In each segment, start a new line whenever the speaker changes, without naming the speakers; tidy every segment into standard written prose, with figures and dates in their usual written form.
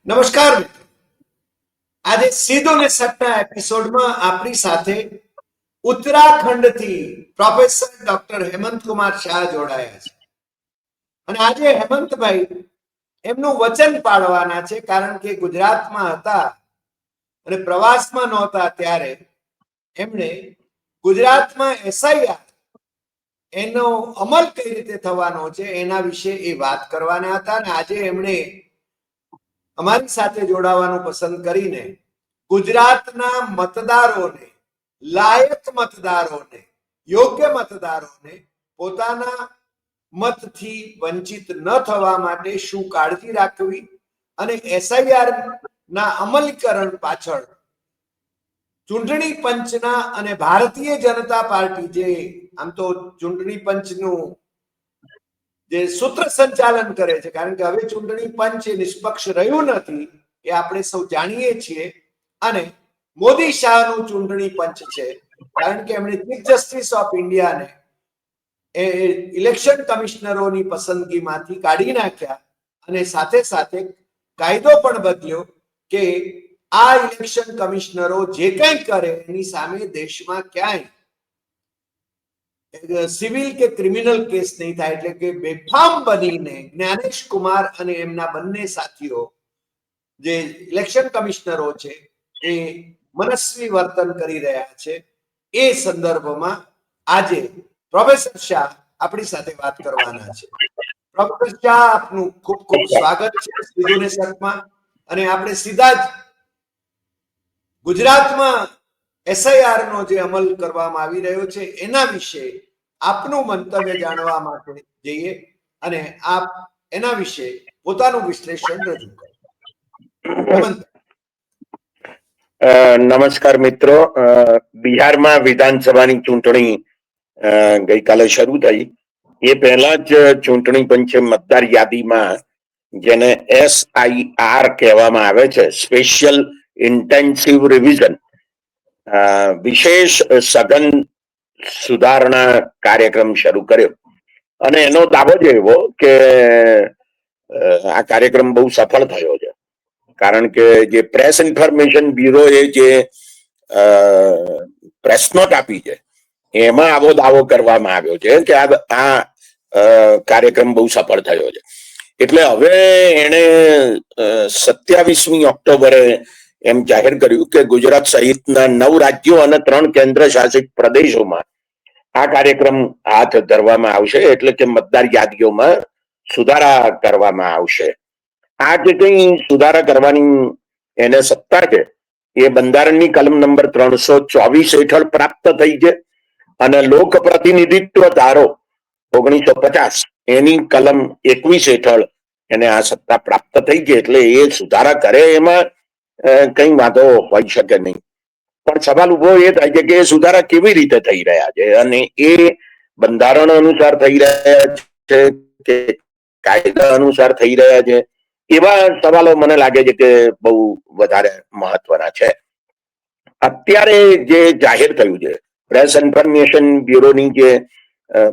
નમસ્કાર મિત્રો. આજે સીધો ને સટના એપિસોડમાં આપણી સાથે ઉત્તરાખંડથી પ્રોફેસર ડોક્ટર હેમંતકુમાર શાહ જોડાયા છે. અને આજે હેમંતભાઈ એમનું વચન પાળવાના છે, કારણ કે ગુજરાતમાં હતા અને પ્રવાસમાં નહોતા ત્યારે એમણે ગુજરાતમાં એસઆઈઆર એનો અમલ કઈ રીતે થવાનો છે એના વિશે એ વાત કરવાના હતા. અને આજે એમણે અમારી સાથે જોડાવાનું પસંદ કરીને ગુજરાતના મતદારોને, લાયક મતદારોને, યોગ્ય મતદારોને પોતાના મતથી વંચિત ન થવા માટે શું કાળજી રાખવી અને એસઆઈઆર ના અમલીકરણ પાછળ ચૂંટણી પંચના અને ભારતીય જનતા પાર્ટી, જે આમ તો ચૂંટણી પંચનું જે સૂત્ર સંચાલન કરે છે, કારણ કે હવે ચૂંટણી પંચ નિષ્પક્ષ રહ્યું નથી એ આપણે સૌ જાણીએ છીએ. અને મોદી શાહનું ચૂંટણી પંચ છે, કારણ કે એમણે ચીફ જસ્ટિસ ઓફ ઇન્ડિયાને એ ઇલેક્શન કમિશનરોની પસંદગીમાંથી કાઢી નાખ્યા અને સાથે સાથે કાયદો પણ બદલ્યો કે આ ઇલેક્શન કમિશનરો જે કંઈ કરે એની સામે દેશમાં ક્યાંય સિવિલ કે ક્રિમિનલ કેસ નહીં થાય. એટલે કે બેફામ બનીને જ્ઞાનેશ કુમાર અને એમના બંને સાથીઓ જે ઇલેક્શન કમિશનરો છે એ મનસ્વી વર્તન કરી રહ્યા છે. એ સંદર્ભમાં આજે પ્રોફેસર શાહ આપણી સાથે વાત કરવાના છે. પ્રોફેસર શાહ, આપનું ખૂબ ખૂબ સ્વાગત છે સીધું ને સટમાં. અને આપણે સીધા જ ગુજરાતમાં એસઆઈઆર નો જે અમલ કરવામાં આવી રહ્યો છે એના વિશે આપનું મંતવ્ય જાણવા માટે જઈએ અને આપ એના વિશે પોતાનું વિશ્લેષણ રજૂ કરો.
નમસ્કાર મિત્રો. બિહારમાં વિધાનસભાની ચૂંટણી ગઈકાલે શરૂ થઈ. એ પહેલા જ ચૂંટણી પંચે મતદાર યાદીમાં, જેને SIR કહેવામાં આવે છે, સ્પેશિયલ ઇન્ટેન્સિવ રિવિઝન, વિશેષ સઘન સુધારણા કાર્યક્રમ શરૂ કર્યો. અને એનો દાવો જ એવો કે આ કાર્યક્રમ બહુ સફળ થયો છે, કારણ કે જે પ્રેસ ઇન્ફોર્મેશન બ્યુરોએ જે પ્રેસ નોટ આપી છે એમાં આવો દાવો કરવામાં આવ્યો છે કે આ કાર્યક્રમ બહુ સફળ થયો છે. એટલે હવે એને 27મી ઓક્ટોબરે એમ જાહેર કર્યું કે ગુજરાત સહિતના 9 રાજ્યો અને 3 કેન્દ્ર શાસિત પ્રદેશોમાં આ કાર્યક્રમ હાથ ધરવામાં આવશે. એટલે કે મતદાર યાદીઓમાં સુધારા કરવામાં આવશે. આ જે કંઈ સુધારા કરવાની એને સત્તા છે એ બંધારણની કલમ નંબર 324 હેઠળ પ્રાપ્ત થઈ છે અને લોક પ્રતિનિધિત્વ ધારો 1950 એની કલમ 21 હેઠળ એને આ સત્તા પ્રાપ્ત થઈ છે. એટલે એ સુધારા કરે એમાં કઈ વાંધો હોઈ શકે નહીં. પણ સવાલ ઉભો એ થાય છે કે એ સુધારા કેવી રીતે થઈ રહ્યા છે અને એ બંધારણ અનુસાર થઈ રહ્યા છે કે કાયદા અનુસાર થઈ રહ્યા છે. એવા સવાલો મને લાગે છે કે બહુ વધારે મહત્વના છે. અત્યારે જે જાહેર થયું છે પ્રેસ ઇન્ફોર્મેશન બ્યુરોની જે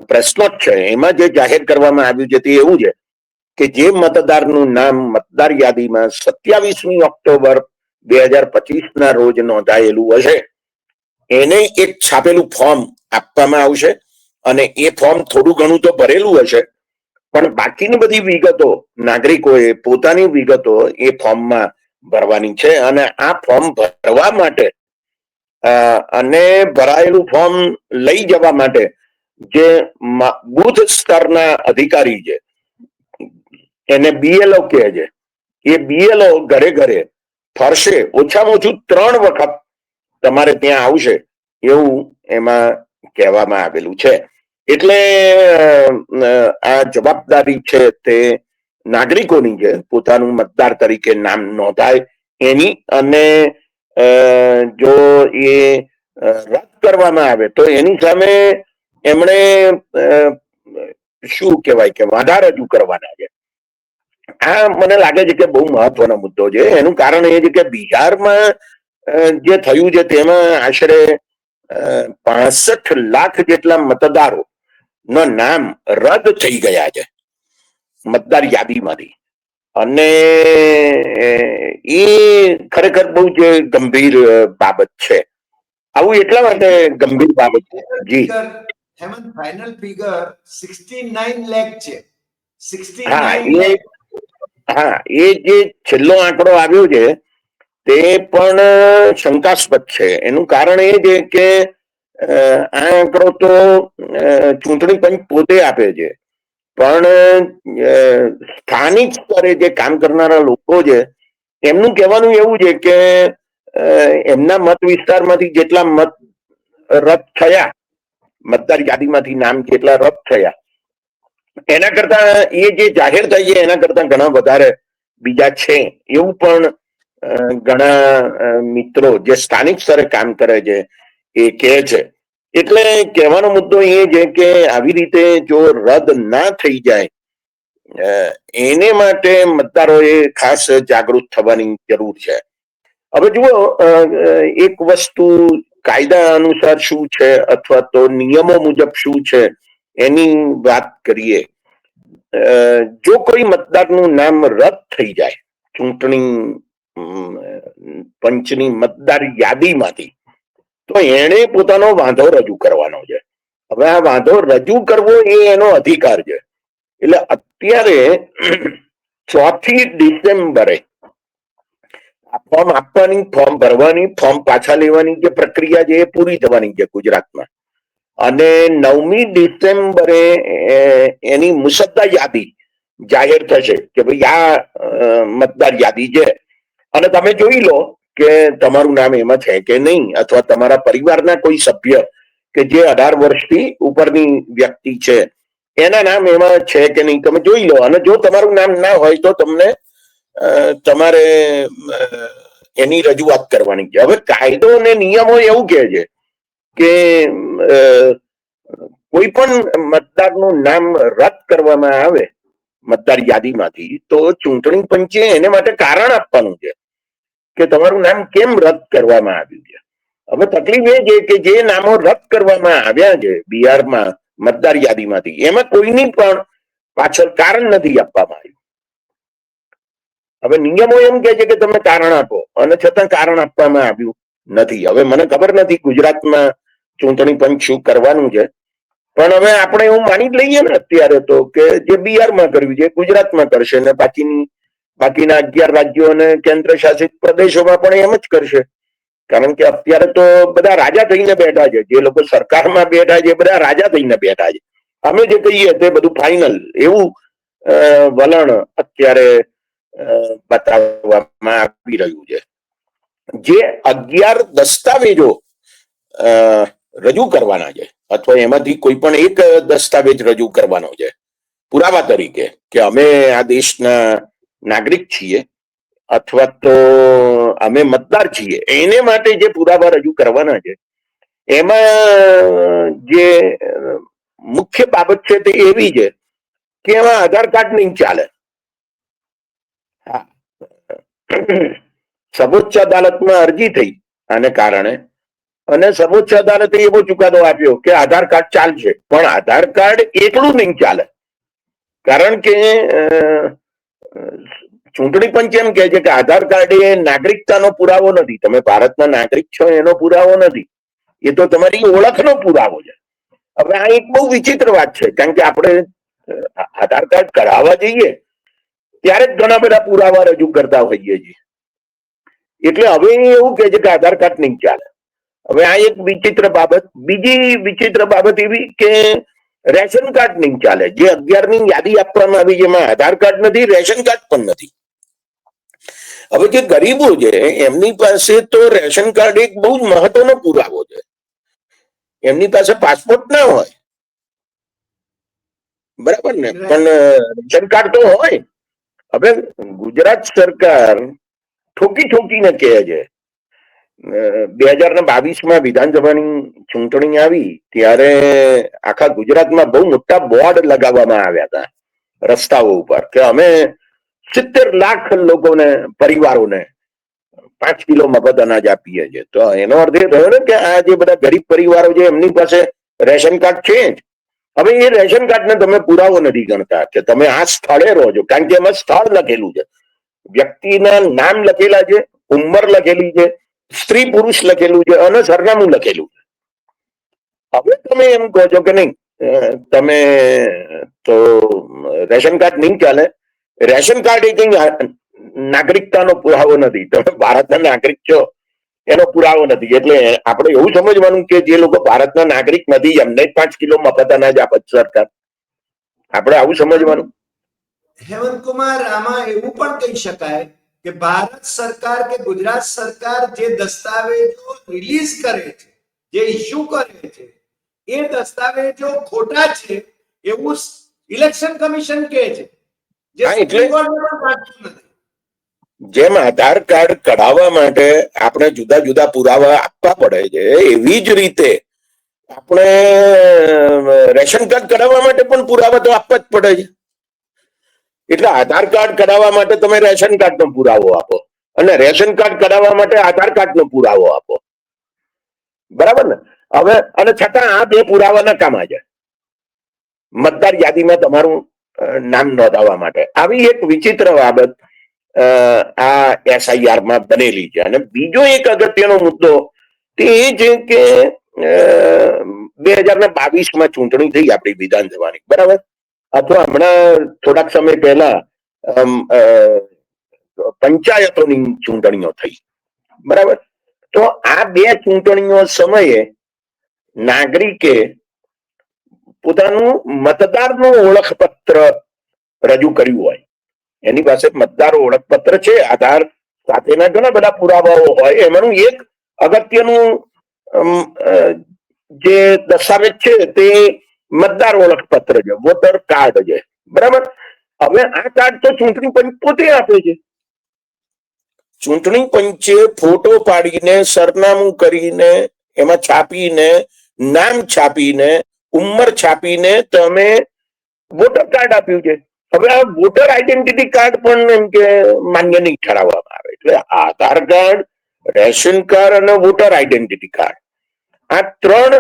પ્રેસ નોટ છે એમાં જે જાહેર કરવામાં આવ્યું છે તે એવું છે કે જે મતદારનું નામ મતદાર યાદીમાં 27મી ઓક્ટોબર 2025 ના રોજ નોંધાયેલું હશે એને એક છાપેલું ફોર્મ આપવામાં આવશે. અને એ ફોર્મ થોડું ઘણું તો ભરેલું હશે, પણ બાકીની બધી વિગતો નાગરિકોએ પોતાની વિગતો એ ફોર્મમાં ભરવાની છે. અને આ ફોર્મ ભરવા માટે અને ભરાયેલું ફોર્મ લઈ જવા માટે જે બૂથ સ્તરના અધિકારી છે એને BLO કહે છે, એ BLO ઘરે ઘરે ફરશે. ઓછામાં ઓછું 3 વખત તમારે ત્યાં આવશે એવું એમાં કહેવામાં આવેલું છે. એટલે આ જવાબદારી છે તે નાગરિકોની છે, પોતાનું મતદાર તરીકે નામ નોંધાય એની. અને જો એ રદ કરવામાં આવે તો એની સામે એમણે શું કહેવાય કે વાંધા રજૂ કરવાના છે. આ મને લાગે છે કે બહુ મહત્વનો મુદ્દો છે. એનું કારણ એ છે કે બિહારમાં જે થયું છે તેમાં આશરે 65 લાખ જેટલા મતદારો નો નામ રદ થઈ ગયા છે મતદાર યાદીમાંથી. અને એ ખરેખર બહુ જ ગંભીર બાબત છે. આવું એટલા માટે ગંભીર બાબત છે. જી
હેમંત, ફાઇનલ ફિગર 69 લાખ છે.
હા
69 લાખ.
હા, એ જે છેલ્લો આંકડો આવ્યો છે તે પણ શંકાસ્પદ છે. એનું કારણ એ છે કે આ આંકડો તો ચૂંટણી પંચ પોતે આપે છે, પણ સ્થાનિક સ્તરે જે કામ કરનારા લોકો છે એમનું કહેવાનું એવું છે કે એમના મત વિસ્તારમાંથી જેટલા મત રદ થયા, મતદાર યાદીમાંથી નામ જેટલા રદ થયા, એના કરતા એ જે જાહેર થઈ છે એના કરતા ઘણા વધારે બીજા છે, એવું પણ ઘણા મિત્રો જે સ્થાનિક સ્તરે કામ કરે છે એ કહે છે. એટલે કહેવાનો મુદ્દો એ છે કે આવી રીતે જો રદ ના થઈ જાય એને માટે મતદારોએ ખાસ જાગૃત થવાની જરૂર છે. હવે જુઓ, એક વસ્તુ કાયદા અનુસાર શું છે અથવા તો નિયમો મુજબ શું છે એની વાત કરીએ. જો કોઈ મતદારનું નામ રદ થઈ જાય ચૂંટણી પંચની મતદાર યાદીમાંથી, તો એણે પોતાનો વાંધો રજૂ કરવાનો છે. હવે આ વાંધો રજૂ કરવો એ એનો અધિકાર છે. એટલે અત્યારે 4 ડિસેમ્બરે આ ફોર્મ આપવાની, ફોર્મ ભરવાની, ફોર્મ પાછા લેવાની જે પ્રક્રિયા છે એ પૂરી થવાની છે ગુજરાતમાં, અને 9મી ડિસેમ્બરે એની મુસદ્દા યાદી જાહેર થશે કે ભાઈ આ મતદાર યાદી છે અને તમે જોઈ લો કે તમારું નામ એમાં છે કે નહીં, અથવા તમારા પરિવારના કોઈ સભ્ય કે જે 18 વર્ષથી ઉપરની વ્યક્તિ છે એના નામ એમાં છે કે નહીં તમે જોઈ લો. અને જો તમારું નામ ના હોય તો તમને તમારે એની રજૂઆત કરવાની છે. હવે કાયદો અને નિયમો એવું કહે છે કે કોઈ પણ મતદારનું નામ રદ કરવામાં આવે મતદાર યાદીમાંથી તો ચૂંટણી પંચે એને માટે કારણ આપવાનું છે કે તમારું નામ કેમ રદ કરવામાં આવ્યું છે. હવે તકલીફ એ છે કે જે નામો રદ કરવામાં આવ્યા છે બિહારમાં મતદાર યાદીમાંથી, એમાં કોઈની પણ પાછળ કારણ નથી આપવામાં આવ્યું. હવે નિયમો એમ કે છે કે તમે કારણ આપો, અને છતાં કારણ આપવામાં આવ્યું નથી. હવે મને ખબર નથી ગુજરાતમાં ચૂંટણી પંચ શું કરવાનું છે, પણ હવે આપણે એવું માની જ લઈએ ને અત્યારે તો કે જે બિહારમાં કર્યું છે ગુજરાતમાં કરશે, ને બાકીના 11 રાજ્યો અને કેન્દ્ર શાસિત પ્રદેશોમાં પણ એમ જ કરશે. કારણ કે અત્યારે તો બધા રાજા થઈને બેઠા છે, જે લોકો સરકારમાં બેઠા છે બધા રાજા થઈને બેઠા છે. અમે જે કહીએ તે બધું ફાઇનલ, એવું વલણ અત્યારે બતાવવામાં આવી રહ્યું છે. જે 11 દસ્તાવેજો રજૂ કરવાના છે, અથવા એમાંથી કોઈ પણ એક દસ્તાવેજ રજૂ કરવાનો છે પુરાવા તરીકે કે અમે આ દેશના નાગરિક છીએ અથવા તો અમે મતદાર છીએ, એને માટે જે પુરાવા રજૂ કરવાના છે એમાં જે મુખ્ય બાબત છે તે એવી છે કે એમાં આધાર કાર્ડ નહીં ચાલે. સર્વોચ્ચ અદાલતમાં અરજી થઈ આને કારણે, અને સર્વોચ્ચ અદાલતે એવો ચુકાદો આપ્યો કે આધાર કાર્ડ ચાલશે, પણ આધાર કાર્ડ એકલું નહીં ચાલે. કારણ કે ચૂંટણી પંચ એમ કહે છે કે આધાર કાર્ડ એ નાગરિકતાનો પુરાવો નથી, તમે ભારતના નાગરિક છો એનો પુરાવો નથી, એ તો તમારી ઓળખનો પુરાવો છે. હવે આ એક બહુ વિચિત્ર વાત છે, કારણ કે આપણે આધાર કાર્ડ કઢાવવા જઈએ ત્યારે જ ઘણા બધા પુરાવા રજૂ કરતા હોઈએ છીએ. એટલે હવે એવું કે છે કે આધાર કાર્ડ નહીં ચાલે. હવે આ એક વિચિત્ર બાબત. બીજી વિચિત્ર બાબત એવી કે રેશન કાર્ડ નહીં ચાલે. જે 11ની યાદી આપવામાં આવી જેમાં આધાર કાર્ડ નથી, રેશન કાર્ડ પણ નથી. હવે જે ગરીબો છે એમની પાસે તો રેશન કાર્ડ એક બહુ જ મહત્વનો પુરાવો છે. એમની પાસે પાસપોર્ટ ના હોય, બરાબર ને, પણ રેશન કાર્ડ તો હોય. હવે ગુજરાત સરકાર ઠોકીને કહે છે 2022માં વિધાનસભાની ચૂંટણી આવી ત્યારે આખા ગુજરાતમાં બહુ મોટા બોર્ડ લગાવવામાં આવ્યા હતા રસ્તાઓ ઉપર કે અમે 70 લાખ લોકોને, પરિવારોને 5 કિલો મફત અનાજ આપીએ છીએ. તો એનો અર્થ એ થયો ને કે આ જે બધા ગરીબ પરિવારો છે એમની પાસે રેશન કાર્ડ છે જ. હવે એ રેશન કાર્ડને તમે પુરાવો નથી ગણતા કે તમે આ સ્થળે રહો છો, કારણ કે એમાં સ્થળ લખેલું છે. વ્યક્તિના નામ લખેલા છે, ઉંમર લખેલી છે, સ્ત્રી પુરુષ લખેલું છે અને સરનામું લખેલું છે. હવે તમે એમ કહો છો કે નહીં તમે તો રેશન કાર્ડ નહીં ચાલે. રેશન કાર્ડ એ કઈ નાગરિકતાનો પુરાવો નથી. તમે ભારતના નાગરિક છો એનો પુરાવો નથી. એટલે આપણે એવું સમજવાનું કે જે લોકો ભારતના નાગરિક નથી એમને 5 કિલો મફત અનાજ આપે સરકાર. આપણે આવું સમજવાનું.
હેમંત કુમાર, આમાં એવું પણ કહી શકાય કે ભારત સરકાર કે ગુજરાત સરકાર જે દસ્તાવેજો રિલીઝ કરે છે, જે ઇસ્યુ કરે છે, એ દસ્તાવેજો ખોટા છે એવું ઇલેક્શન કમિશન કહે છે, જે સુપ્રીમ કોર્ટે પણ પાડતું નથી.
જેમ આધાર કાર્ડ કઢાવવા માટે આપણે જુદા જુદા પુરાવા આપવા પડે છે, એવી જ રીતે આપણે રેશન કાર્ડ કઢાવવા માટે પણ પુરાવા તો આપવા જ પડે છે. એટલે આધાર કાર્ડ કઢાવવા માટે તમે રેશન કાર્ડનો પુરાવો આપો અને રેશન કાર્ડ કઢાવવા માટે આધાર કાર્ડનો પુરાવો આપો. બરાબર ને? હવે અને છતાં આ બે પુરાવા નકામા છે મતદાર યાદીમાં તમારું નામ નોંધાવવા માટે. આવી એક વિચિત્ર બાબત આ એસઆઈઆર માં બનેલી છે. અને બીજો એક અગત્યનો મુદ્દો તે એ છે કે 2022માં ચૂંટણી થઈ આપણી વિધાનસભાની, બરાબર? અથવા હમણાં થોડાક સમય પહેલા પંચાયતોની ચૂંટણીઓ થઈ, બરાબર? તો આ બે ચૂંટણીઓ સમયે નાગરિકે પોતાનું મતદારનું ઓળખપત્ર રજૂ કર્યું હોય, એની પાસે મતદાર ઓળખપત્ર છે, આધાર સાથેના ઘણા બધા પુરાવાઓ હોય, એમાંનું એક અગત્યનું જે દસ્તાવેજ છે તે મતદાર ઓળખપત્ર છે, વોટર કાર્ડ છે, બરાબર? હવે આ કાર્ડ તો ચૂંટણી પંચ પોતે આપે છે. ચૂંટણી પંચે ફોટો પાડીને, સરનામું કરીને, એમાં છાપીને, નામ છાપીને, ઉંમર છાપીને તમે વોટર કાર્ડ આપ્યું છે. હવે આ વોટર આઈડેન્ટિટી કાર્ડ પણ એમ કે માન્ય નહીં ઠરાવવામાં આવે. એટલે આધાર કાર્ડ, રેશન કાર્ડ અને વોટર આઈડેન્ટિટી કાર્ડ આ ત્રણ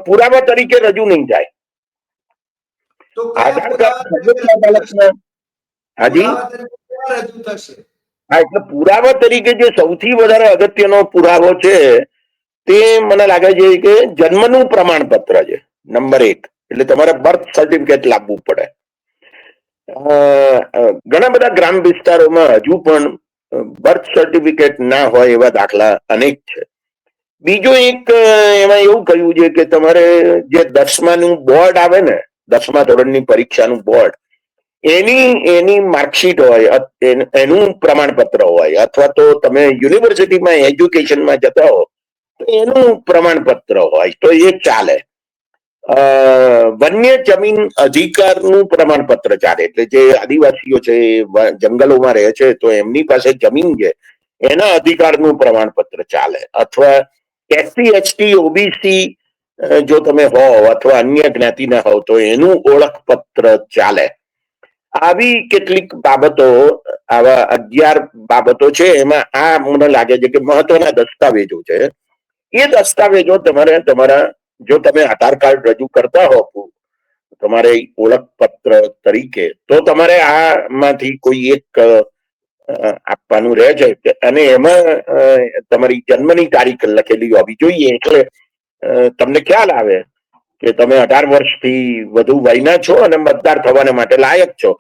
પુરાવા તરીકે રજૂ નહીં થાય.
તો
આધાર કાર્ડ હાજી
રજૂ થશે.
હા, એટલે પુરાવા તરીકે જે સૌથી વધારે અગત્યનો પુરાવો છે તે મને લાગે છે કે જન્મનું પ્રમાણપત્ર છે, નંબર 1. એટલે તમારે બર્થ સર્ટિફિકેટ લાવવું પડે. ઘણા બધા ગ્રામ વિસ્તારોમાં હજુ પણ બર્થ સર્ટિફિકેટ ના હોય એવા દાખલા અનેક છે. બીજું એક એમાં એવું કહ્યું છે કે તમારે જે 10માનું બોર્ડ આવે ને, 10મા ધોરણની પરીક્ષાનું બોર્ડ, એની માર્કશીટ હોય, એનું પ્રમાણપત્ર હોય, અથવા તો તમે યુનિવર્સિટીમાં એજ્યુકેશનમાં જતા હો તો એનું પ્રમાણપત્ર હોય તો એ ચાલે. વન્ય જમીન અધિકારનું પ્રમાણપત્ર ચાલે. એટલે જે આદિવાસીઓ છે જંગલોમાં રહે છે તો એમની પાસે જમીન છે એના અધિકારનું પ્રમાણપત્ર ચાલે. અથવા એસસી એસટી ઓબીસી જો તમે હોવ અથવા અન્ય જ્ઞાતિના હોવ તો એનું ઓળખપત્ર ચાલે. આવી કેટલીક બાબતો, આવા 11 બાબતો છે. એમાં આ મને લાગે છે કે મહત્વના દસ્તાવેજો છે. એ દસ્તાવેજો તમારે તમારા, જો તમે આધાર કાર્ડ રજૂ કરતા હો તમારે ઓળખપત્ર તરીકે, તો તમારે આમાંથી કોઈ એક આપવાનું રહે છે. અને એમાં તમારી જન્મની તારીખ લખેલી હોવી જોઈએ, એટલે તમને ખ્યાલ આવે કે તમે 18 વર્ષથી વધુ વયના છો અને મતદાર થવાને માટે લાયક છો,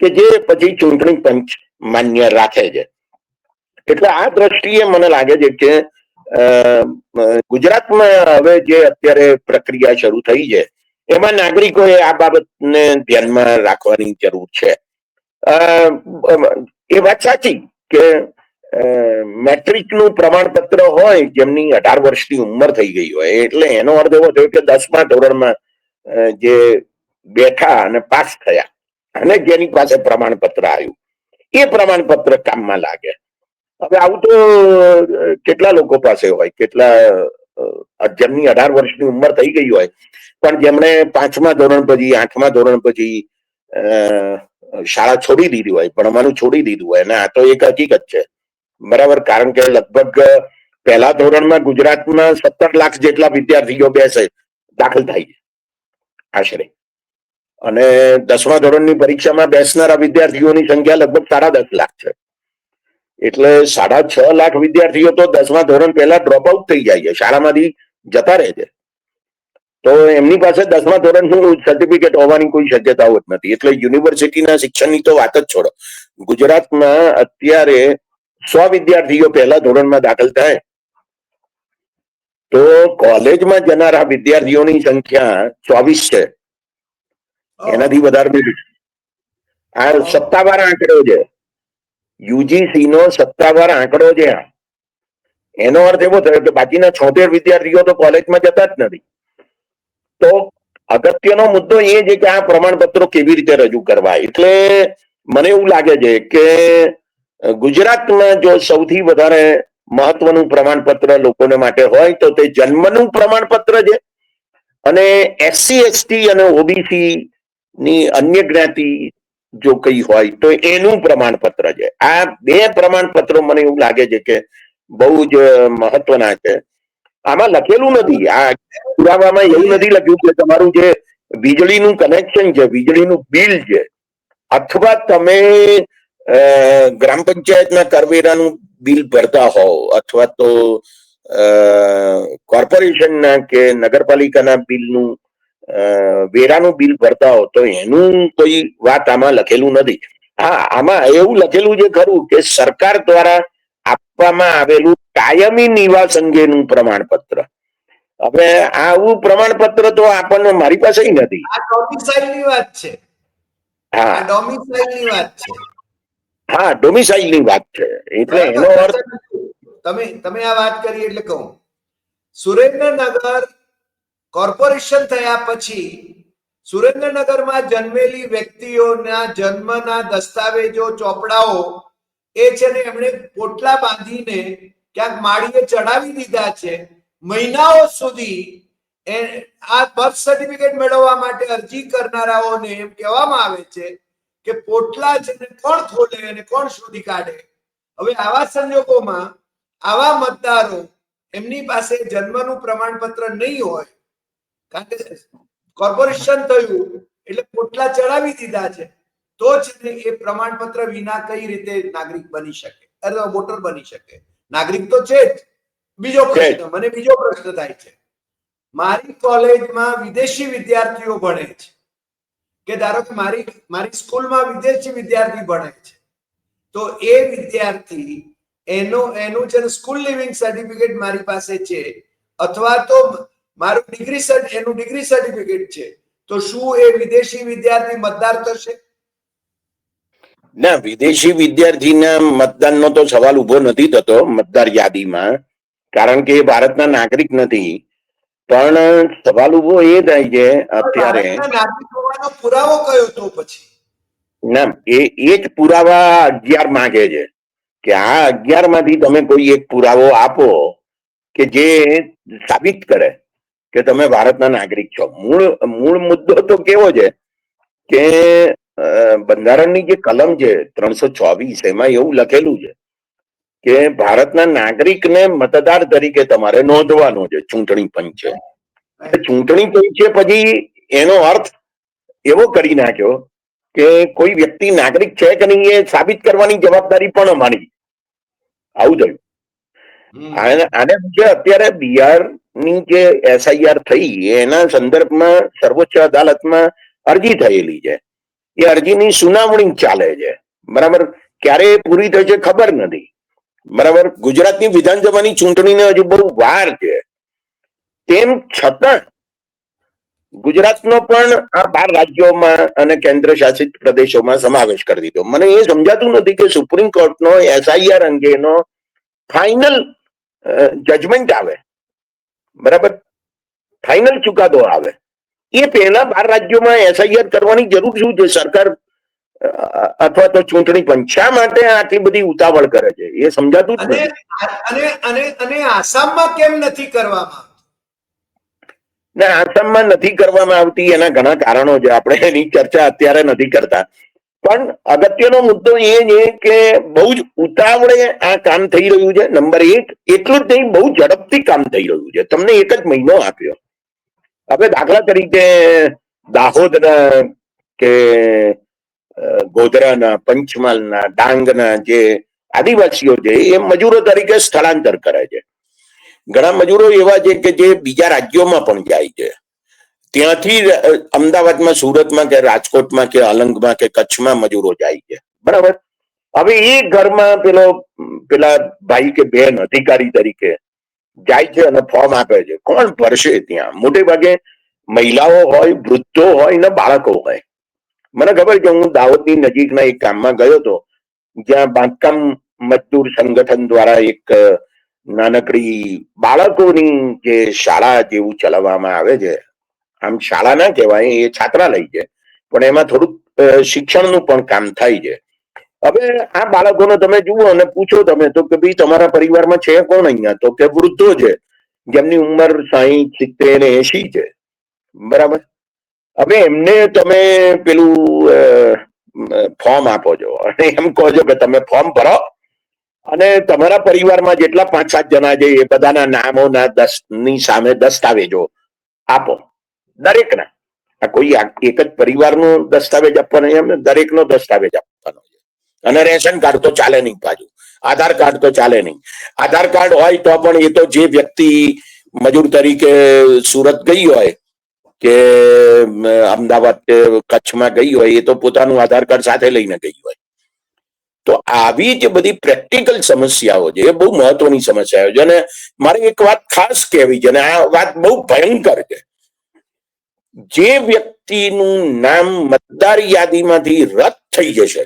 કે જે પછી ચૂંટણી પંચ માન્ય રાખે છે. એટલે આ દ્રષ્ટિએ મને લાગે છે કે ગુજરાતમાં હવે જે અત્યારે પ્રક્રિયા શરૂ થઈ છે એમાં નાગરિકોએ આ બાબતને ધ્યાનમાં રાખવાની જરૂર છે. એ વાત સાચી કે મેટ્રિકનું પ્રમાણપત્ર હોય જેમની 18 વર્ષની ઉંમર થઈ ગઈ હોય, એટલે એનો અર્થ એવો થયો કે 10મા ધોરણમાં જે બેઠા અને પાસ થયા અને જેની પાસે પ્રમાણપત્ર આવ્યું એ પ્રમાણપત્ર કામમાં લાગે. હવે આવું તો કેટલા લોકો પાસે હોય, કેટલા જેમની 18 વર્ષની ઉંમર થઈ ગઈ હોય પણ જેમણે 5મા ધોરણ પછી, 8મા ધોરણ પછી શાળા છોડી દીધી હોય, ભણવાનું છોડી દીધું હોય. અને આ તો એક હકીકત છે, બરાબર? કારણ કે લગભગ પહેલા ધોરણમાં ગુજરાતમાં 17 લાખ જેટલા વિદ્યાર્થીઓ બેસે, દાખલ થાય છે આશરે. અને 10મા ધોરણની પરીક્ષામાં બેસનારા વિદ્યાર્થીઓની સંખ્યા લગભગ 10.5 લાખ છે. એટલે 6.5 લાખ વિદ્યાર્થીઓ તો 10મા ધોરણ પહેલા ડ્રોપ આઉટ થઈ જાય છે, શાળામાંથી જતા રહે છે. તો એમની પાસે 10મા ધોરણનું સર્ટિફિકેટ હોવાની કોઈ શક્યતાઓ જ નથી. એટલે યુનિવર્સિટીના શિક્ષણની તો વાત જ છોડો. ગુજરાતમાં અત્યારે 100 વિદ્યાર્થીઓ પહેલા ધોરણમાં દાખલ થાય તો કોલેજમાં જનારા વિદ્યાર્થીઓની સંખ્યા 24 છે, એનાથી વધારે નથી. આ સત્તાવાર આંકડો છે, યુજીસી નો સત્તાવાર આંકડો છે. એનો અર્થ એવો થયો કે બાકીના 76 વિદ્યાર્થીઓ તો કોલેજમાં જતા જ નથી. તો અગત્યનો મુદ્દો એ છે કે આ પ્રમાણપત્રો કેવી રીતે રજૂ કરવા. એટલે મને એવું લાગે છે કે ગુજરાતમાં જો સૌથી વધારે મહત્વનું પ્રમાણપત્ર લોકોને માટે હોય તો તે જન્મનું પ્રમાણપત્ર છે, અને એસસી એસટી અને ઓબીસી ની અન્ય જ્ઞાતિ જો કઈ હોય તો એનું પ્રમાણપત્ર છે. આ બે પ્રમાણપત્રો મને એવું લાગે છે કે બહુ જ મહત્વના છે. આમાં લખેલું નથી, આ પુરાવામાં એવું નથી લખ્યું કે તમારું જે વીજળીનું કનેક્શન છે, વીજળીનું બિલ છે, અથવા તમે ગ્રામ પંચાયતના કરવેરાનું બિલ ભરતા હોવ, અથવા તો કોર્પોરેશનના કે નગરપાલિકાના બિલનું વેરાનું બિલ ભરતા હો તો એનું કોઈ વાત આમાં લખેલું નથી. હા, આમાં એવું લખેલું છે ખરું કે સરકાર દ્વારા આપવામાં આવેલું કાયમી નિવાસ અંગેનું પ્રમાણપત્ર. હવે આવું પ્રમાણપત્ર તો આપણને મારી પાસે નથી.
આ ડોમિસાઇલની વાત છે.
હા,
આ ડોમિસાઇલની વાત છે.
હા, ડોમિસાઇલની વાત છે. એટલે એનો અર્થ
તમે આ વાત કરી એટલે કહું, સુરેન્દ્રનગર કોર્પોરેશન થયા પછી સુરેન્દ્રનગરમાં જન્મેલી વ્યક્તિઓના જન્મના દસ્તાવેજો, ચોપડાઓ એ છે ને એમણે પોટલા બાંધીને ક્યાંક માળીએ ચડાવી દીધા છે. મહિનાઓ સુધી આ બર્થ સર્ટિફિકેટ મેળવવા માટે અરજી કરનારાઓને એમ કહેવામાં આવે છે કે પોટલા છે ને કોણ ખોલે અને કોણ શોધી કાઢે. હવે આવા સંજોગોમાં આવા મતદારો એમની પાસે જન્મનું પ્રમાણપત્ર નહીં હોય, કારણ કે કોર્પોરેશન થયું એટલે પોટલા ચડાવી દીધા છે, તો જ એ પ્રમાણપત્ર વિના કઈ રીતે નાગરિક બની શકે, અથવા વોટર બની શકે. નાગરિક તો છે જ. બીજો પ્રશ્ન, મને બીજો પ્રશ્ન થાય છે, મારી કોલેજમાં વિદેશી વિદ્યાર્થીઓ ભણે છે, કે ધારો કે મારી સ્કૂલમાં વિદેશી વિદ્યાર્થી ભણે છે, તો એ વિદ્યાર્થી એનું છે સ્કૂલ લિવિંગ સર્ટિફિકેટ મારી પાસે છે, અથવા તો મારું એનું ડિગ્રી સર્ટિફિકેટ છે, તો શું એ વિદેશી વિદ્યાર્થી મતદાર થશે?
ના, વિદેશી વિદ્યાર્થીના મતદાનનો તો સવાલ ઉભો નથી થતો મતદાર યાદીમાં, કારણ કે એ ભારતના નાગરિક નથી. પણ સવાલ ઉભો એ થાય છે અત્યારે,
નાગરિક હોવાનો પુરાવો કયો તો પછી?
ના, એ જ પુરાવા 11 માંગે છે કે આ 11 માંથી તમે કોઈ એક પુરાવો આપો કે જે સાબિત કરે કે તમે ભારતના નાગરિક છો. મૂળ મુદ્દો તો કેવો છે કે બંધારણની જે કલમ છે 324, એમાં એવું લખેલું છે કે ભારતના નાગરિકને મતદાર તરીકે તમારે નોંધવાનો છે ચૂંટણી પંચે. ચૂંટણી પંચે પછી એનો અર્થ એવો કરી નાખ્યો કે કોઈ વ્યક્તિ નાગરિક છે કે નહીં એ સાબિત કરવાની જવાબદારી પણ અમારી. આવું થયું. આને જે અત્યારે બિહારની જે એસઆઈઆર થઈ એના સંદર્ભમાં સર્વોચ્ચ અદાલતમાં અરજી થયેલી છે. એ અરજીની સુનાવણી ચાલે છે, બરાબર. ક્યારે પૂરી થશે ખબર નથી, બરાબર. ગુજરાતની વિધાનસભાની ચૂંટણીને હજુ બહુ વાર છે. તેમ છતાં ગુજરાતનો પણ આ 12 રાજ્યોમાં અને કેન્દ્ર શાસિત પ્રદેશોમાં સમાવેશ કરી દીધો. મને એ સમજાતું નથી કે સુપ્રીમ કોર્ટનો એસઆઈઆર અંગેનો ફાઇનલ જજમેન્ટ આવે, બરાબર, ફાઇનલ ચુકાદો આવે, એ પહેલા 12 રાજ્યોમાં એસઆઈઆર કરવાની જરૂર શું છે? સરકાર અથવા તો ચૂંટણી પંચ શા માટે આટલી બધી ઉતાવળ કરે છે એ સમજાતું જ નથી.
અને આસામમાં કેમ નથી કરવામાં?
ના, આસામમાં નથી કરવામાં આવતી એના ઘણા કારણો છે, આપણે એની ચર્ચા અત્યારે નથી કરતા. પણ અગત્યનો મુદ્દો એ છે કે બહુ જ ઉતાવળે આ કામ થઈ રહ્યું છે. નંબર 1, એટલું જ નહીં, બહુ ઝડપથી કામ થઈ રહ્યું છે. તમને એક જ મહિનો આપ્યો. હવે દાખલા તરીકે દાહોદના કે ગોધરાના, પંચમહાલના, ડાંગના જે આદિવાસીઓ છે એ મજૂરો તરીકે સ્થળાંતર કરે છે. ઘણા મજૂરો એવા છે કે જે બીજા રાજ્યોમાં પણ જાય છે. ત્યાંથી અમદાવાદમાં, સુરતમાં કે રાજકોટમાં કે અલંગમાં કે કચ્છમાં મજૂરો જાય છે. બરાબર. હવે એ ઘરમાં પેલા ભાઈ કે બહેન અધિકારી તરીકે જાય છે અને ફોર્મ આપે છે. કોણ ભરશે ત્યાં? મોટે ભાગે મહિલાઓ હોય, વૃદ્ધો હોય ને બાળકો હોય. મને ખબર છે, હું દાહોદની નજીકના એક ગામમાં ગયો હતો જ્યાં બાંધકામ મજદૂર સંગઠન દ્વારા એક નાનકડી બાળકોની જે શાળા જેવું ચલાવવામાં આવે છે. આમ શાળા ના કહેવાય, એ છાત્રાલય છે, પણ એમાં થોડુંક શિક્ષણનું પણ કામ થાય છે. હવે આ બાળકોને તમે જુઓ અને પૂછો તમે તો કે ભાઈ તમારા પરિવારમાં છે કોણ અહીંયા? તો કે વૃદ્ધો છે, જેમની ઉંમર 60, 70 ને 80 છે. બરાબર. હવે એમને તમે પેલું ફોર્મ આપો છો અને એમ કહો છો કે તમે ફોર્મ ભરો અને તમારા પરિવારમાં જેટલા 5-7 જણા છે એ બધાના નામોના ની સામે દસ્તાવેજો આપો. દરેકના. આ કોઈ એક જ પરિવારનો દસ્તાવેજ આપવાનો એમ ને, દરેકનો દસ્તાવેજ આપવાનો છે. અને રેશન કાર્ડ તો ચાલે નહીં પાછું, આધાર કાર્ડ તો ચાલે નહીં. આધાર કાર્ડ હોય તો પણ એ તો જે વ્યક્તિ મજૂર તરીકે સુરત ગઈ હોય કે અમદાવાદ કે કચ્છમાં ગઈ હોય એ તો પોતાનું આધાર કાર્ડ સાથે લઈને ગઈ હોય. તો આવી જે બધી પ્રેક્ટિકલ સમસ્યાઓ છે એ બહુ મહત્વની સમસ્યાઓ છે. અને મારે એક વાત ખાસ કહેવી છે, અને આ વાત બહુ ભયંકર છે. જે વ્યક્તિનું નામ મતદાર યાદીમાંથી રદ થઈ જશે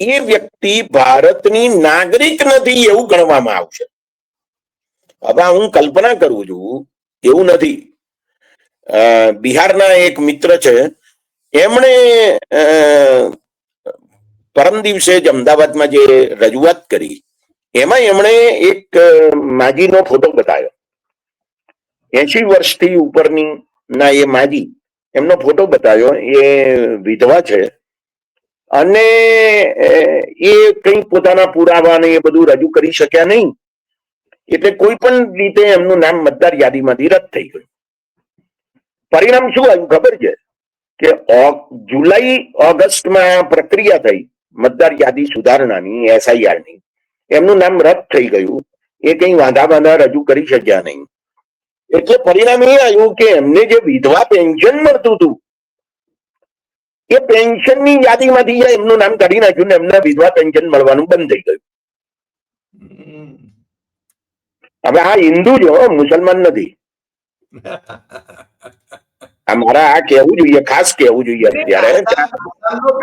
એ વ્યક્તિ ભારતની નાગરિક નથી એવું ગણવામાં આવશે. હવે હું કલ્પના કરું છું, એવું નથી. બિહારના એક મિત્ર છે, એમણે પરમ દિવસે જ અમદાવાદમાં જે રજૂઆત કરી એમાં એમણે એક માજીનો ફોટો બતાવ્યો. 80 વર્ષથી ઉપરની ના એ માજી, એમનો ફોટો બતાવ્યો. એ વિધવા છે અને એ કંઈ પોતાના પુરાવા ને એ બધું રજૂ કરી શક્યા નહીં, એટલે કોઈ પણ રીતે એમનું નામ મતદાર યાદીમાંથી રદ થઈ ગયું. પરિણામ શું આવ્યું ખબર છે? કે જુલાઈ ઓગસ્ટમાં પ્રક્રિયા થઈ મતદાર યાદી સુધારણાની, SIR ની. એમનું નામ રદ થઈ ગયું. એ કંઈ વાંધા રજૂ કરી શક્યા નહીં. એટલે પરિણામ એ આવ્યું કે એમને જે વિધવા પેન્શન મળતું હતું એ પેન્શનની યાદીમાંથી એમનું નામ કાઢી નાખ્યું ને એમને વિધવા પેન્શન મળવાનું બંધ થઈ ગયું. હવે આ હિન્દુ જો, મુસલમાન નથી. મારા આ કહેવું જોઈએ, ખાસ કહેવું જોઈએ અત્યારે.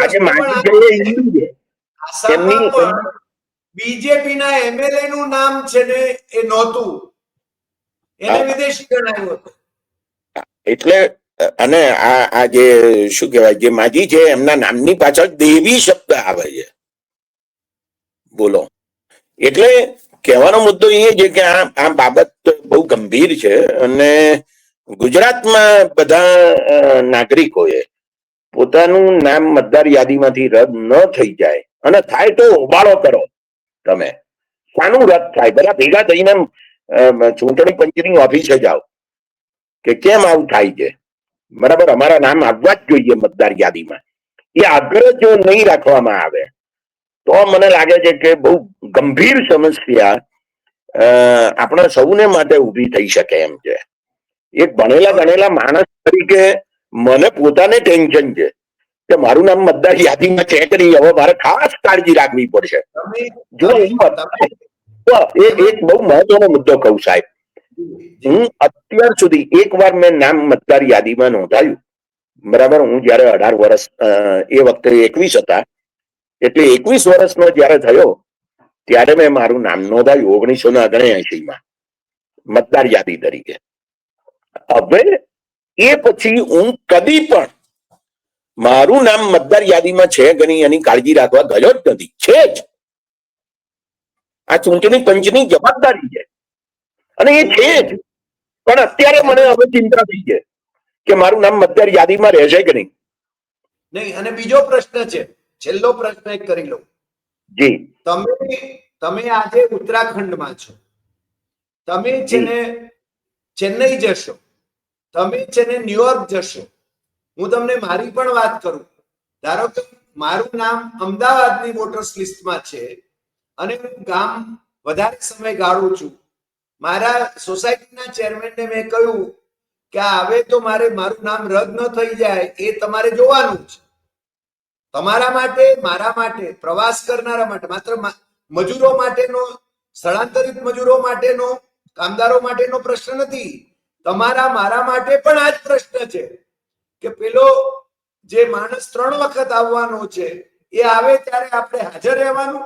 આજે માજી છે એ હિન્દુ છે. એમની
બીજેપી ના MLA નું નામ છે ને એ નહોતું, એને વિદેશી ગણાયું હતું.
એટલે અને આ જે શું કહેવાય, જે માજી છે એમના નામની પાછળ દેવી શબ્દ આવે છે. બોલો. એટલે કહેવાનો મુદ્દો એ છે કે આ બાબત બહુ ગંભીર છે અને ગુજરાતમાં બધા નાગરિકોએ પોતાનું નામ મતદાર યાદીમાંથી રદ ન થઈ જાય, અને થાય તો હોબાળો કરો. તમે શાનું રદ થાય? બધા ભેગા થઈને ચૂંટણી પંચની ઓફિસે જાઓ કે કેમ આવું થાય છે. બરાબર, અમારા નામ આવવા જ જોઈએ મતદાર યાદીમાં. એ આગ્રહ જો નહીં રાખવામાં આવે તો મને લાગે છે કે બહુ ગંભીર સમસ્યા આપણા સૌને માટે ઊભી થઈ શકે એમ છે. એક ભણેલા માણસ તરીકે મને પોતાને ટેન્શન છે કે મારું નામ મતદાર યાદીમાં છે કે નહીં. હવે મારે ખાસ કાળજી રાખવી પડશે. જો એક બહુ મહત્વનો મુદ્દો કહું સાહેબ, હું અત્યાર સુધી એકવાર મેં નામ મતદાર યાદીમાં નોંધાયું. બરાબર, હું જયારે 18 વર્ષ, એ વખતે 21 હતા, એટલે 21 વર્ષનો જયારે થયો ત્યારે મેં મારું નામ નોંધાયું 1979 મતદાર યાદી તરીકે. હવે એ પછી હું કદી પણ મારું નામ મતદાર યાદીમાં છે કે નહીં એની કાળજી રાખવા ગયો જ નથી. છે જ. આ ચૂંટણી પંચની જવાબદારી છે અને એ છે જ. પણ અત્યારે મને હવે ચિંતા થઈ છે કે મારું નામ મતદાર યાદીમાં રહેશે કે નહીં.
નહીં. અને બીજો પ્રશ્ન છે, છેલ્લો પ્રશ્ન એક કરી લઉં.
જી.
તમે આજે ઉત્તરાખંડમાં છો, તમે છે ને ચેન્નઈ જશો, તમે છે ને ન્યુયોર્ક જશો. હું તમને મારી પણ વાત કરું. ધારો કે મારું નામ અમદાવાદની વોટર્સ લિસ્ટમાં છે અને હું ગામ વધારે સમય ગાળું છું, મારા સોસાયટીના ચેરમેનને મેં કહ્યું કે હવે તો મારું નામ રદ ન થઈ જાય એ તમારે જોવાનું છે. તમારા માટે, મારા માટે, પ્રવાસ કરનારા માટે, માત્ર મજૂરો માટેનો, સ્થળાંતરિત મજૂરો માટેનો, કામદારો માટેનો પ્રશ્ન નથી, તમારા મારા માટે પણ આ જ પ્રશ્ન છે કે પેલો જે માણસ 3 વખત આવવાનો છે એ આવે ત્યારે આપણે હાજર રહેવાનું,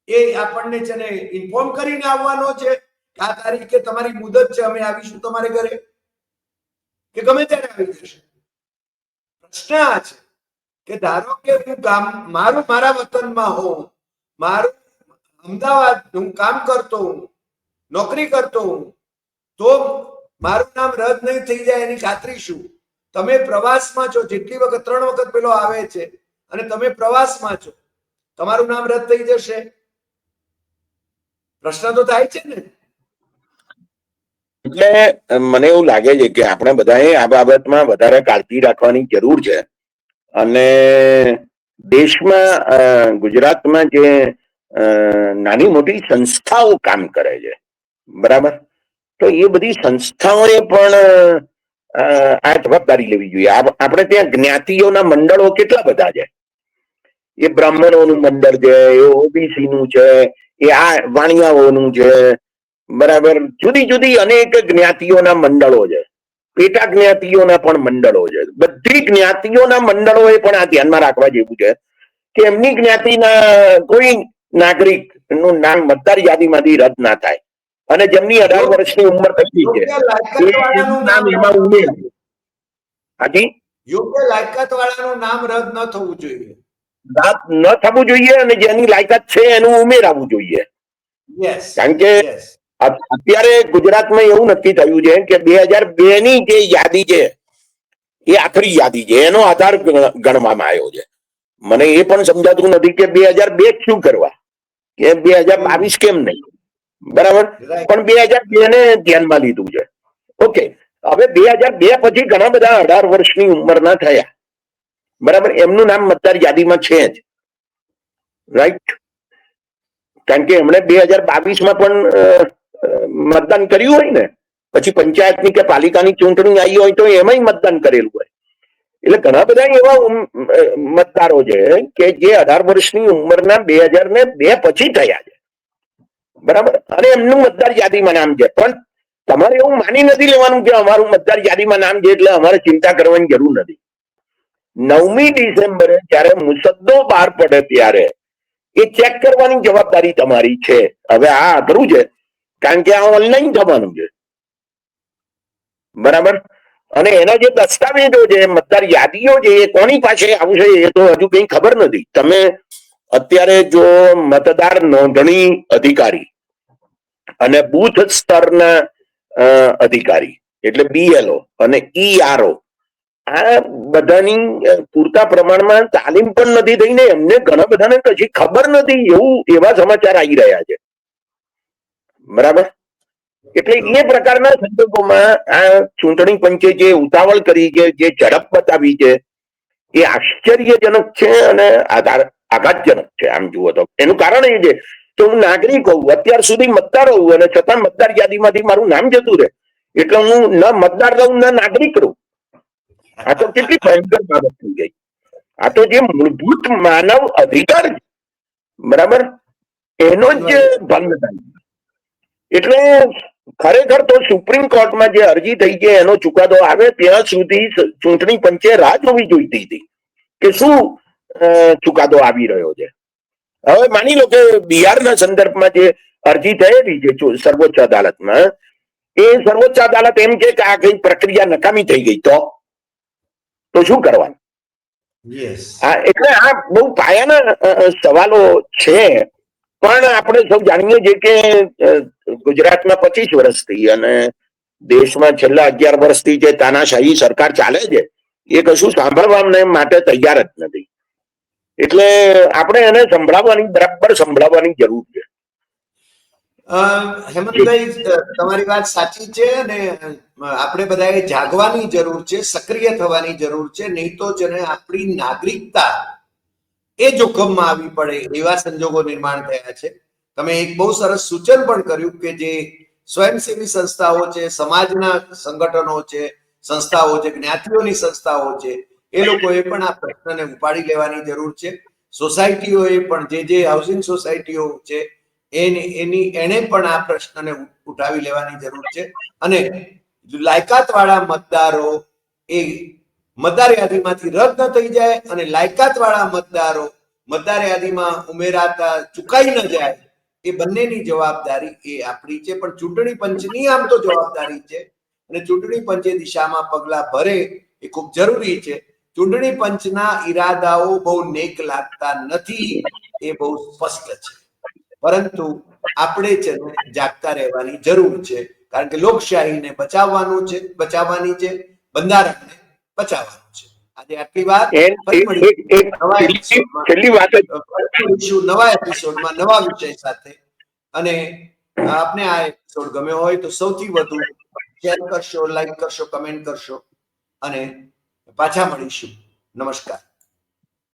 એ આપણને છે ને ઇન્ફોર્મ કરીને આવવાનો છે કે આ તારીખે તમારી મુદત છે, અમે આવીશું તમારે ઘરે, કે ગમે ત્યારે આવી જશે. પ્રશ્ન આ છે કે ધારો કે હું મારા વતનમાં હોઉં, મારું અમદાવાદ હું કામ કરતો હું, નોકરી કરતો હું, તો મારું નામ રદ નહીં થઈ જાય એની ખાતરી શું? તમે પ્રવાસમાં છો, જેટલી વખત 3 વખત પેલો આવે છે અને તમે પ્રવાસમાં છો, તમારું નામ રદ થઈ જશે? પ્રશ્ન તો થાય છે ને.
એટલે મને એવું લાગે છે કે આપણે બધાએ આ બાબતમાં વધારે કાળજી રાખવાની જરૂર છે. અને દેશમાં ગુજરાતમાં જે નાની મોટી સંસ્થાઓ કામ કરે છે, બરાબર, તો એ બધી સંસ્થાઓએ પણ આ જવાબદારી લેવી જોઈએ. આપણે ત્યાં જ્ઞાતિઓના મંડળો કેટલા બધા છે. એ બ્રાહ્મણોનું મંડળ છે, એ ઓબીસી નું છે, એ આ વાણિયાઓનું છે, બરાબર, જુદી જુદી અનેક જ્ઞાતિઓના મંડળો છે, પેટા જ્ઞાતિઓના પણ મંડળો છે. બધી જ્ઞાતિઓના મંડળોએ પણ આ ધ્યાનમાં રાખવા જેવું છે કે એમની જ્ઞાતિના કોઈ નાગરિક નું નામ મતદાર યાદીમાંથી રદ ના થાય અને જેમની 18 વર્ષની ઉંમર થઈ ગઈ છે એનું નામ એમાં ઉમેરવું. હાજી,
યોગ્ય લાયકાત વાળાનું નામ રદ ન થવું જોઈએ,
ન થવું જોઈએ અને જેની લાયકાત છે એનું ઉમેરાવું જોઈએ. કારણ કે અત્યારે ગુજરાતમાં એવું નક્કી થયું છે કે 2002 ની જે યાદી છે એ આખરી યાદી છે, એનો આધાર ગણવામાં આવ્યો છે. મને એ પણ સમજાતું નથી કે 2002 શું કરવા, કે 2022 કેમ નહીં, બરાબર, પણ 2002 ને ધ્યાનમાં લીધું છે. ઓકે, હવે 2002 પછી ઘણા બધા 18 વર્ષની ઉંમરના થયા, બરાબર, એમનું નામ મતદાર યાદીમાં છે જ, રાઈટ, કારણ કે એમણે 2022માં પણ મતદાન કર્યું હોય ને, પછી પંચાયતની કે પાલિકાની ચૂંટણી આવી હોય તો એમાંય મતદાન કરેલું હોય. એટલે ઘણા બધા એવા મતદારો છે કે જે 18 વર્ષની ઉંમરના 2002 પછી થયા છે, બરાબર, અને એમનું મતદાર યાદીમાં નામ છે. પણ તમારે એવું માની નથી લેવાનું કે અમારું મતદાર યાદીમાં નામ છે એટલે અમારે ચિંતા કરવાની જરૂર નથી. 9મી ડિસેમ્બરે જયારે મુસદ્દો બહાર પડે ત્યારે એ ચેક કરવાની જવાબદારી તમારી છે. હવે આ અઘરું છે કારણ કે આ ઓનલાઈન થવાનું છે, બરાબર, અને એના જે દસ્તાવેજો છે, મતદાર યાદીઓ છે, એ કોની પાસે આવશે એ તો હજુ કઈ ખબર નથી. તમે અત્યારે જો મતદાર નોંધણી અધિકારી અને બૂથ સ્તરના અધિકારી એટલે BLO અને ERO આ બધાની પૂરતા પ્રમાણમાં તાલીમ પણ નથી થઈ ને એમને ઘણા બધાને કશી ખબર નથી એવા સમાચાર આવી રહ્યા છે, બરાબર. એટલે એ પ્રકારના સંજોગોમાં આ ચૂંટણી પંચે જે ઉતાવળ કરી છે, જે ઝડપ બતાવી છે, એ આશ્ચર્યજનક છે અને આઘાતજનક છે. આમ જુઓ તો એનું કારણ એ છે કે હું નાગરિક હોઉં, અત્યાર સુધી મતદાર હોઉં અને છતાં મતદાર યાદીમાંથી મારું નામ જતું રહે એટલે હું ન મતદાર રહું ન નાગરિક રહું. આ તો કેટલી ભયંકર બાબત થઈ ગઈ. આ તો જે મૂળભૂત માનવ અધિકાર છે, બરાબર, એનો જ ભંગ થાય. એટલે ખરેખર તો સુપ્રીમ કોર્ટમાં જે અરજી થઈ છે એનો ચુકાદો આવે ત્યાં સુધી ચૂંટણી પંચે રાહ જોવી જોઈતી હતી કે શું ચુકાદો આવી રહ્યો છે. હવે માની લો કે બિહારના સંદર્ભમાં જે અરજી થયેલી છે સર્વોચ્ચ અદાલતમાં, એ સર્વોચ્ચ અદાલત એમ કે આ કઈ પ્રક્રિયા નકામી થઈ ગઈ તો શું કરવાનું? એટલે આ બહુ પાયાના સવાલો છે. પણ આપણે સૌ જાણીએ છીએ કે ગુજરાતમાં 25 વર્ષથી અને દેશમાં છેલ્લા 11 વર્ષથી જે તાનાશાહી સરકાર ચાલે છે એ કશું સાંભળવા માટે તૈયાર જ નથી. એટલે આપણે એને બરાબર સંભળાવવાની જરૂર છે.
હેમંતભાઈ, તમારી વાત સાચી છે અને આપણે બધાએ જાગવાની જરૂર છે, સક્રિય થવાની જરૂર છે. નહીં તો જેને આપણી નાગરિકતા એ જોખમમાં આવી પડે એવા સંજોગો નિર્માણ થયા છે. તમે એક બહુ સરસ સૂચન પણ કર્યું કે જે સ્વયંસેવી સંસ્થાઓ છે, સમાજના સંગઠનો છે, સંસ્થાઓ છે, જ્ઞાતિઓની સંસ્થાઓ છે, એ લોકોએ પણ આ પ્રશ્નને ઉપાડી લેવાની જરૂર છે. સોસાયટીઓએ પણ જે હાઉસિંગ સોસાયટીઓ છે એને પણ આ પ્રશ્નને ઉઠાવી લેવાની જરૂર છે. અને લાયકાતવાળા મતદારો એ મતદાર યાદીમાંથી રદ ન થઈ જાય અને લાયકાતવાળા મતદારો મતદાર યાદીમાં ઉમેરાતા ચૂકાઈ ન જાય, એ બંનેની જવાબદારી એ આપણી છે. પણ ચૂંટણી પંચની આમ તો જવાબદારી છે અને ચૂંટણી પંચે દિશામાં પગલા ભરે એ ખૂબ જરૂરી છે. ચૂંટણી પંચના ઈરાદાઓ બહુ નેક લાગતા નથી, એ બહુ સ્પષ્ટ છે. પરંતુ આપણે છે ને જાગતા રહેવાની જરૂર છે, કારણ કે લોકશાહીને બચાવવાની છે, બંધારણને બચાવવાનું છે. આજે આટલી વાત. ફરી
છેલ્લી વાત
મળીશું નવા એપિસોડમાં નવા વિષય સાથે. અને આપને આ એપિસોડ ગમ્યો હોય તો સૌથી વધુ શેર કરશો, લાઈક કરશો, કમેન્ટ કરશો અને પાછા મળીશું. નમસ્કાર.